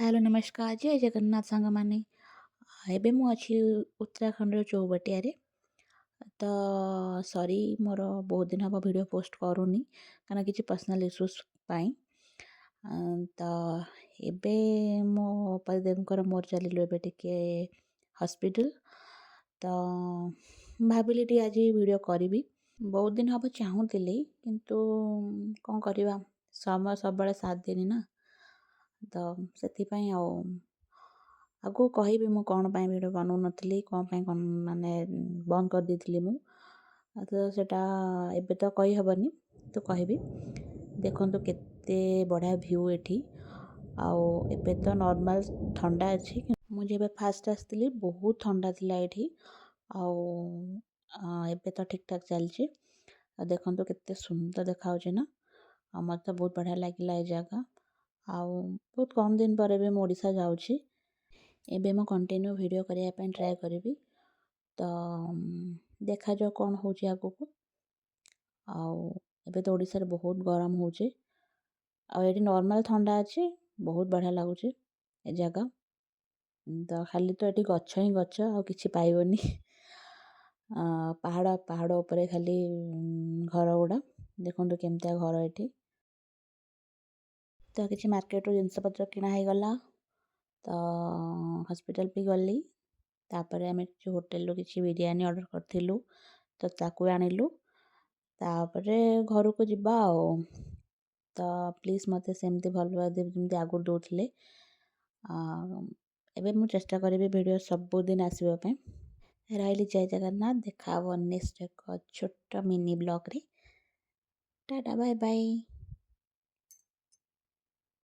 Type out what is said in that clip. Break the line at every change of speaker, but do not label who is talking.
Hello नमस्कार जय जगन्नाथ ସାଙ୍ଗମାନେ। ଏବେ ମୁଁ ଅଛି ଉତ୍ତରାଖଣ୍ଡର ଚୌବାଟିଆରେ। ତ ସରି ମୋର ବହୁତ ଦିନ ହେବ ଭିଡ଼ିଓ ପୋଷ୍ଟ କରୁନି କାରଣ କିଛି ପର୍ସନାଲ୍ ଇସ୍ୟୁସ୍ ପାଇଁ। ତ ଏବେ ମୋ ପତିଦେବଙ୍କର ମୋର ଚାଲିଲୁ ଏବେ ଟିକେ ହସ୍ପିଟାଲ। ତ ଭାବିଲି ଟିକେ ଆଜି ଭିଡ଼ିଓ କରିବି। ବହୁତ ଦିନ ହେବ ଚାହୁଁଥିଲି କିନ୍ତୁ କ'ଣ କରିବା, ସମୟ ସବୁବେଳେ ସାଥ ଦିଏନି ନା। ତ ସେଥିପାଇଁ ଆଗକୁ କହିବି ମୁଁ କ'ଣ ପାଇଁ ଭିଡ଼ିଓ ବନାଉନଥିଲି, କ'ଣ ପାଇଁ ମାନେ ବନ୍ଦ କରିଦେଇଥିଲି ମୁଁ। ତ ସେଇଟା ଏବେ ତ କହିହେବନି, ତ କହିବି। ଦେଖନ୍ତୁ କେତେ ବଢ଼ିଆ ଭ୍ୟୁ ଏଠି। ଆଉ ଏବେ ତ ନର୍ମାଲ୍ ଥଣ୍ଡା ଅଛି। ମୁଁ ଯେବେ ଫାଷ୍ଟ ଆସିଥିଲି ବହୁତ ଥଣ୍ଡା ଥିଲା ଏଠି। ଆଉ ଏବେ ତ ଠିକ୍ ଠାକ୍ ଚାଲିଛି। ଆଉ ଦେଖନ୍ତୁ କେତେ ସୁନ୍ଦର ଦେଖାହେଉଛି ନା। ଆଉ ମୋତେ ତ ବହୁତ ବଢ଼ିଆ ଲାଗିଲା ଏ ଜାଗା। ଆଉ ବହୁତ କମ୍ ଦିନ ପରେ ବି ମୁଁ ଓଡ଼ିଶା ଯାଉଛି। ଏବେ ମୁଁ କଣ୍ଟିନ୍ୟୁ ଭିଡ଼ିଓ କରିବା ପାଇଁ ଟ୍ରାଏ କରିବି। ତ ଦେଖାଯାଉ କ'ଣ ହେଉଛି ଆଗକୁ। ଆଉ ଏବେ ତ ଓଡ଼ିଶାରେ ବହୁତ ଗରମ ହେଉଛି। ଆଉ ଏଠି ନର୍ମାଲ୍ ଥଣ୍ଡା ଅଛି, ବହୁତ ବଢ଼ିଆ ଲାଗୁଛି ଏ ଜାଗା। ତ ଖାଲି ତ ଏଠି ଗଛ ହିଁ ଗଛ, ଆଉ କିଛି ପାଇବନି। ପାହାଡ଼ ଉପରେ ଖାଲି ଘର ଗୁଡ଼ା। ଦେଖନ୍ତୁ କେମିତିଆ ଘର ଏଠି। ତ କିଛି ମାର୍କେଟରୁ ଜିନିଷପତ୍ର କିଣା ହେଇଗଲା। ତ ହସ୍ପିଟାଲ ବି ଗଲି। ତାପରେ ଆମେ କିଛି ହୋଟେଲରୁ କିଛି ବିରିୟାନୀ ଅର୍ଡ଼ର କରିଥିଲୁ, ତ ତାକୁ ଆଣିଲୁ। ତାପରେ ଘରକୁ ଯିବା ଆଉ। ତ ପ୍ଲିଜ୍ ମୋତେ ସେମିତି ଭଲ ପାଇବା ଦେବେ ଯେମିତି ଆଗରୁ ଦେଉଥିଲେ। ଏବେ ମୁଁ ଚେଷ୍ଟା କରିବି ଭିଡ଼ିଓ ସବୁଦିନ ଆସିବା ପାଇଁ। ରହିଲି, ଜୟ ଜଗନ୍ନାଥ। ଦେଖା ହେବ ନେକ୍ସଟ ଏକ ଛୋଟ ମିନି ବ୍ଲଗ୍ରେ। Tata bye bye.